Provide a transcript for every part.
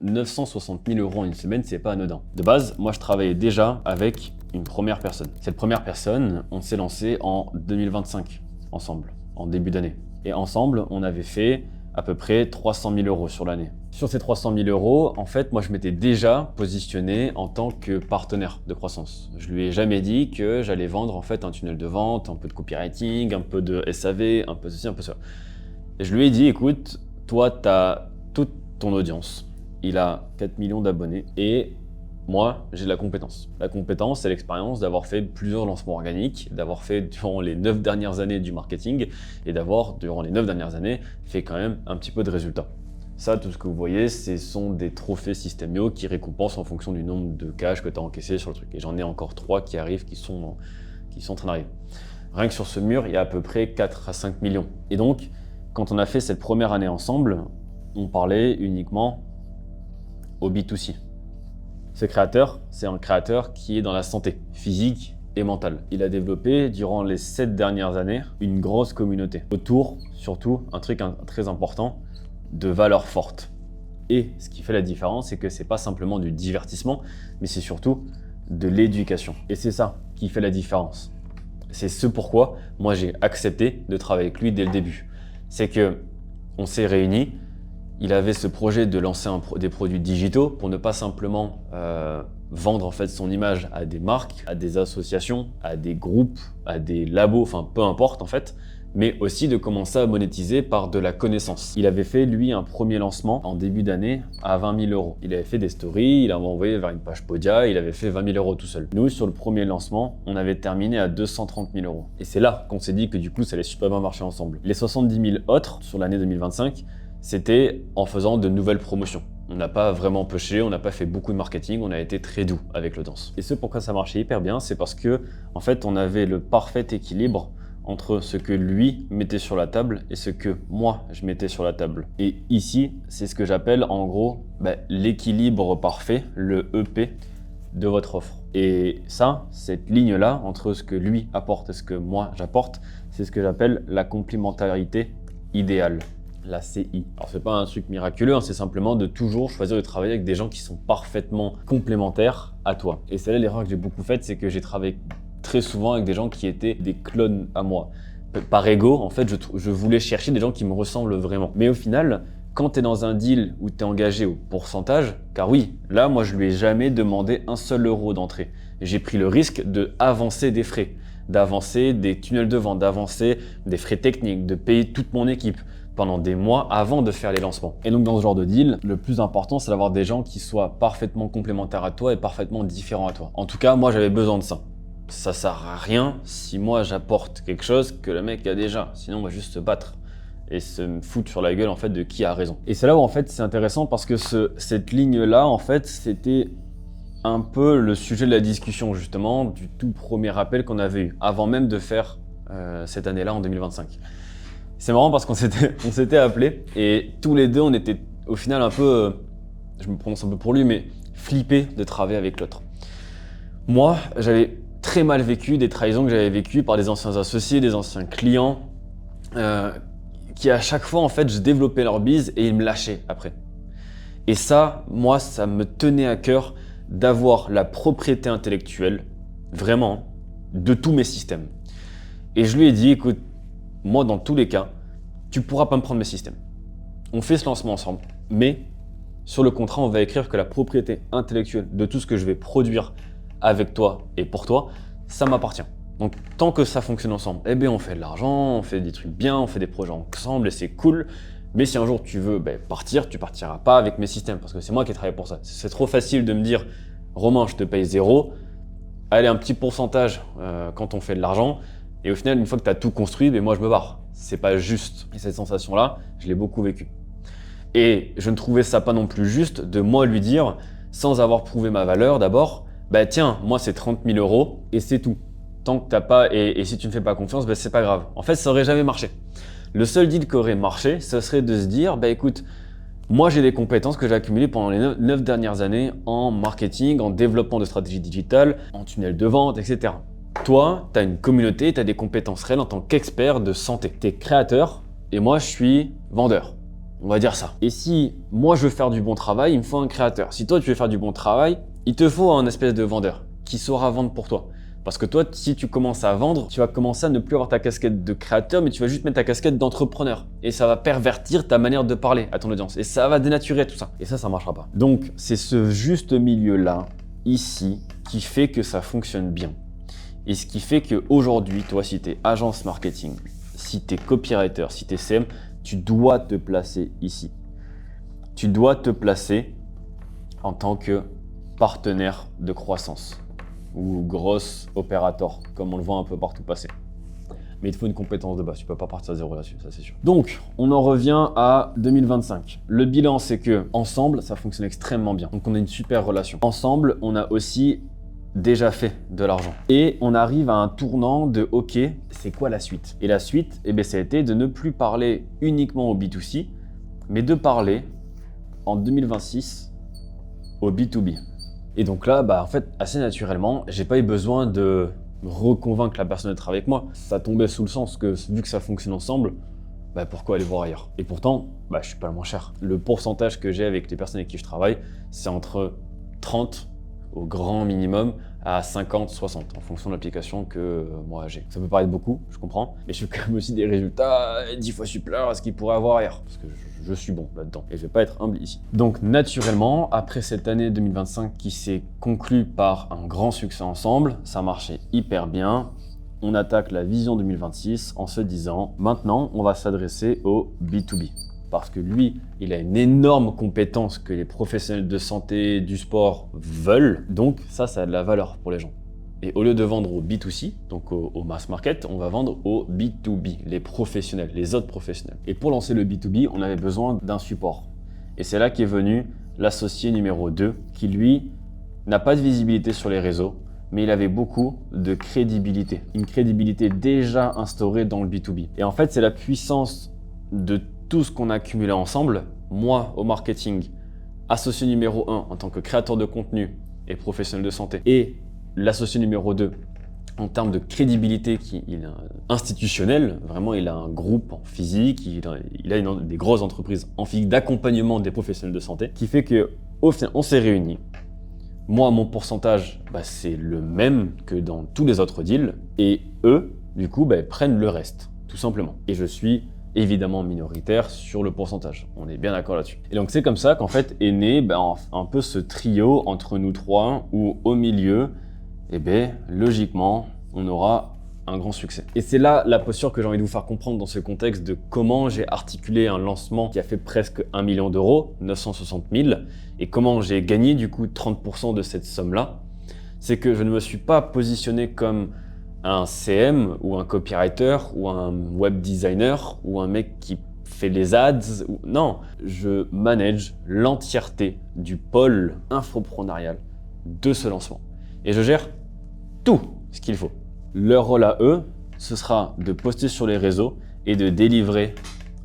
960 000 € en une semaine, c'est pas anodin. De base, moi je travaillais déjà avec une première personne. Cette première personne, on s'est lancé en 2025 ensemble, en début d'année. Et ensemble, on avait fait à peu près 300 000 € sur l'année. Sur ces 300 000 €, en fait, moi je m'étais déjà positionné en tant que partenaire de croissance. Je lui ai jamais dit que j'allais vendre en fait un tunnel de vente, un peu de copywriting, un peu de SAV, un peu ceci, un peu ça. Et je lui ai dit, écoute, toi, tu as toute ton audience. Il a 4 millions d'abonnés et moi, j'ai de la compétence. La compétence, c'est l'expérience d'avoir fait plusieurs lancements organiques, d'avoir fait durant les 9 dernières années du marketing et d'avoir, durant les 9 dernières années, fait quand même un petit peu de résultats. Ça, tout ce que vous voyez, ce sont des trophées System.io qui récompensent en fonction du nombre de cash que tu as encaissé sur le truc. Et j'en ai encore 3 qui arrivent, qui sont en train d'arriver. Rien que sur ce mur, il y a à peu près 4 à 5 millions. Et donc, quand on a fait cette première année ensemble, on parlait uniquement au B2C. Ce créateur, c'est un créateur qui est dans la santé physique et mentale. Il a développé, durant les 7 dernières années, une grosse communauté. Autour, surtout, un truc très important, de valeurs fortes. Et ce qui fait la différence, c'est que c'est pas simplement du divertissement, mais c'est surtout de l'éducation. Et c'est ça qui fait la différence. C'est ce pourquoi moi j'ai accepté de travailler avec lui dès le début. C'est que on s'est réunis, il avait ce projet de lancer des produits digitaux pour ne pas simplement vendre en fait son image à des marques, à des associations, à des groupes, à des labos, enfin peu importe en fait, mais aussi de commencer à monétiser par de la connaissance. Il avait fait lui un premier lancement en début d'année à 20 000 €. Il avait fait des stories, il avait envoyé vers une page Podia, il avait fait 20 000 € tout seul. Nous, sur le premier lancement, on avait terminé à 230 000 €. Et c'est là qu'on s'est dit que du coup, ça allait super bien marcher ensemble. Les 70 000 autres sur l'année 2025, c'était en faisant de nouvelles promotions. On n'a pas vraiment pusher, on n'a pas fait beaucoup de marketing, on a été très doux avec l'audience. Et ce pourquoi ça marchait hyper bien, c'est parce que en fait, on avait le parfait équilibre entre ce que lui mettait sur la table et ce que moi je mettais sur la table. Et ici, c'est ce que j'appelle en gros l'équilibre parfait, le EP de votre offre. Et ça, cette ligne-là, entre ce que lui apporte et ce que moi j'apporte, c'est ce que j'appelle la complémentarité idéale. La CI. Alors c'est pas un truc miraculeux, hein, c'est simplement de toujours choisir de travailler avec des gens qui sont parfaitement complémentaires à toi. Et c'est là l'erreur que j'ai beaucoup faite, c'est que j'ai travaillé très souvent avec des gens qui étaient des clones à moi. Par ego, en fait, je voulais chercher des gens qui me ressemblent vraiment. Mais au final, quand tu es dans un deal où tu es engagé au pourcentage, car oui, là, moi, je lui ai jamais demandé un seul euro d'entrée. J'ai pris le risque d'avancer des frais, d'avancer des tunnels de vente, d'avancer des frais techniques, de payer toute mon équipe pendant des mois avant de faire les lancements. Et donc dans ce genre de deal, le plus important, c'est d'avoir des gens qui soient parfaitement complémentaires à toi et parfaitement différents à toi. En tout cas, moi, j'avais besoin de ça. Ça sert à rien si moi j'apporte quelque chose que le mec a déjà. Sinon, on va juste se battre et se foutre sur la gueule en fait de qui a raison. Et c'est là où en fait c'est intéressant parce que cette ligne-là, en fait, c'était un peu le sujet de la discussion justement du tout premier appel qu'on avait eu avant même de faire cette année-là en 2025. C'est marrant parce qu'on s'était appelés et tous les deux on était au final un peu, je me prononce un peu pour lui, mais flippés de travailler avec l'autre. Moi, j'avais très mal vécu des trahisons que j'avais vécues par des anciens associés, des anciens clients, qui à chaque fois en fait je développais leur bise et ils me lâchaient après. Et ça, moi, ça me tenait à cœur d'avoir la propriété intellectuelle, vraiment, de tous mes systèmes. Et je lui ai dit, écoute, moi, dans tous les cas, tu pourras pas me prendre mes systèmes. On fait ce lancement ensemble, mais sur le contrat, on va écrire que la propriété intellectuelle de tout ce que je vais produire avec toi et pour toi, ça m'appartient. Donc, tant que ça fonctionne ensemble, eh bien, on fait de l'argent, on fait des trucs bien, on fait des projets ensemble et c'est cool. Mais si un jour tu veux partir, tu partiras pas avec mes systèmes parce que c'est moi qui ai travaillé pour ça. C'est trop facile de me dire, Romain, je te paye 0, allez, un petit pourcentage quand on fait de l'argent. Et au final, une fois que tu as tout construit, moi je me barre. C'est pas juste. Et cette sensation-là, je l'ai beaucoup vécue. Et je ne trouvais ça pas non plus juste de moi lui dire, sans avoir prouvé ma valeur d'abord, tiens, moi c'est 30 000 € et c'est tout. Tant que t'as pas, et si tu ne fais pas confiance, c'est pas grave. En fait, ça aurait jamais marché. Le seul deal qui aurait marché, ce serait de se dire, écoute, moi j'ai des compétences que j'ai accumulées pendant les 9 dernières années en marketing, en développement de stratégie digitale, en tunnel de vente, etc. Toi, tu as une communauté, tu as des compétences réelles en tant qu'expert de santé. Tu es créateur et moi je suis vendeur. On va dire ça. Et si moi je veux faire du bon travail, il me faut un créateur. Si toi tu veux faire du bon travail, il te faut un espèce de vendeur qui saura vendre pour toi. Parce que toi, si tu commences à vendre, tu vas commencer à ne plus avoir ta casquette de créateur, mais tu vas juste mettre ta casquette d'entrepreneur. Et ça va pervertir ta manière de parler à ton audience. Et ça va dénaturer tout ça. Et ça marchera pas. Donc, c'est ce juste milieu-là, ici, qui fait que ça fonctionne bien. Et ce qui fait qu'aujourd'hui, toi, si tu es agence marketing, si tu es copywriter, si tu es CM, tu dois te placer ici. Tu dois te placer en tant que partenaire de croissance ou grosse opérateur, comme on le voit un peu partout passer. Mais il te faut une compétence de base, tu peux pas partir à zéro là-dessus, ça c'est sûr. Donc, on en revient à 2025. Le bilan, c'est que ensemble, ça fonctionne extrêmement bien. Donc, on a une super relation. Ensemble, on a aussi déjà fait de l'argent. Et on arrive à un tournant de OK, c'est quoi la suite? Et la suite, ça a été de ne plus parler uniquement au B2C, mais de parler en 2026 au B2B. Et donc là, en fait, assez naturellement, j'ai pas eu besoin de reconvaincre la personne d'être avec moi. Ça tombait sous le sens que vu que ça fonctionne ensemble, pourquoi aller voir ailleurs? Et pourtant, je suis pas le moins cher. Le pourcentage que j'ai avec les personnes avec qui je travaille, c'est entre 30 au grand minimum à 50-60 en fonction de l'application que moi j'ai. Ça peut paraître beaucoup, je comprends, mais je fais quand même aussi des résultats 10 fois supérieurs à ce qu'il pourrait avoir ailleurs, parce que je suis bon là-dedans et je vais pas être humble ici. Donc naturellement, après cette année 2025 qui s'est conclue par un grand succès ensemble, ça marchait hyper bien. On attaque la vision 2026 en se disant maintenant on va s'adresser au B2B. Parce que lui, il a une énorme compétence que les professionnels de santé, du sport veulent. Donc ça a de la valeur pour les gens. Et au lieu de vendre au B2C, donc au mass market, on va vendre au B2B, les professionnels, les autres professionnels. Et pour lancer le B2B, on avait besoin d'un support. Et c'est là qu'est venu l'associé numéro 2, qui lui n'a pas de visibilité sur les réseaux, mais il avait beaucoup de crédibilité. Une crédibilité déjà instaurée dans le B2B. Et en fait, c'est la puissance de tout ce qu'on a accumulé ensemble, moi au marketing, associé numéro 1 en tant que créateur de contenu et professionnel de santé, et l'associé numéro 2 en termes de crédibilité il est institutionnel, vraiment il a un groupe en physique, il a des grosses entreprises en physique d'accompagnement des professionnels de santé, qui fait qu'au final on s'est réunis. Moi mon pourcentage c'est le même que dans tous les autres deals, et eux du coup prennent le reste, tout simplement. Et je suis évidemment minoritaire sur le pourcentage. On est bien d'accord là-dessus. Et donc c'est comme ça qu'en fait est né un peu ce trio entre nous trois où au milieu, logiquement, on aura un grand succès. Et c'est là la posture que j'ai envie de vous faire comprendre dans ce contexte de comment j'ai articulé un lancement qui a fait presque 1 million d'euros, 960 000, et comment j'ai gagné du coup 30% de cette somme-là. C'est que je ne me suis pas positionné comme un CM ou un copywriter ou un web designer ou un mec qui fait les ads. Non, je manage l'entièreté du pôle infoprenarial de ce lancement. Et je gère tout ce qu'il faut. Leur rôle à eux, ce sera de poster sur les réseaux et de délivrer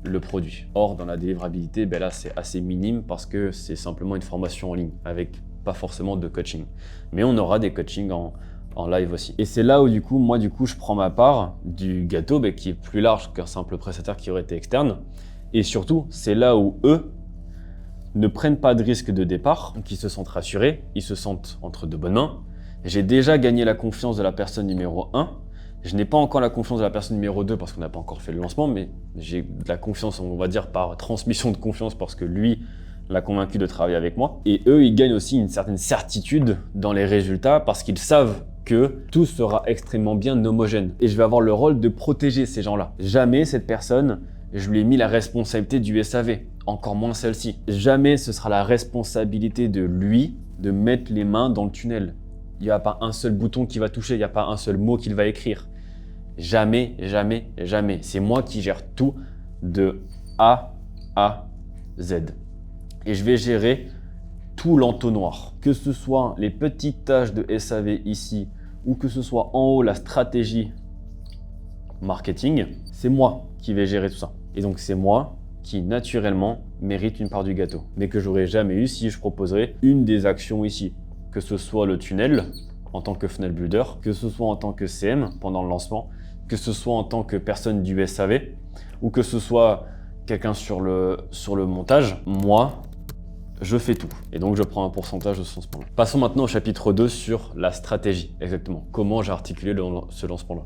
le produit. Or, dans la délivrabilité, là, c'est assez minime parce que c'est simplement une formation en ligne avec pas forcément de coaching. Mais on aura des coachings en live aussi. Et c'est là où moi je prends ma part du gâteau qui est plus large qu'un simple prestataire qui aurait été externe. Et surtout, c'est là où eux ne prennent pas de risque de départ, donc ils se sentent rassurés, ils se sentent entre de bonnes mains. J'ai déjà gagné la confiance de la personne numéro 1. Je n'ai pas encore la confiance de la personne numéro 2 parce qu'on n'a pas encore fait le lancement, mais j'ai de la confiance, on va dire, par transmission de confiance parce que lui l'a convaincu de travailler avec moi. Et eux, ils gagnent aussi une certaine certitude dans les résultats parce qu'ils savent que tout sera extrêmement bien homogène. Et je vais avoir le rôle de protéger ces gens-là. Jamais cette personne, je lui ai mis la responsabilité du SAV, encore moins celle-ci. Jamais ce sera la responsabilité de lui de mettre les mains dans le tunnel. Il n'y a pas un seul bouton qui va toucher, il n'y a pas un seul mot qu'il va écrire. Jamais, jamais, jamais. C'est moi qui gère tout de A à Z. Et je vais gérer tout l'entonnoir. Que ce soit les petites tâches de SAV ici, ou que ce soit en haut la stratégie marketing, c'est moi qui vais gérer tout ça. Et donc c'est moi qui naturellement mérite une part du gâteau, mais que j'aurais jamais eu si je proposerais une des actions ici. Que ce soit le tunnel en tant que funnel builder, que ce soit en tant que CM pendant le lancement, que ce soit en tant que personne du SAV, ou que ce soit quelqu'un sur le montage, moi, je fais tout. Et donc, je prends un pourcentage de ce lancement-là. Passons maintenant au chapitre 2 sur la stratégie, exactement. Comment j'ai articulé ce lancement-là.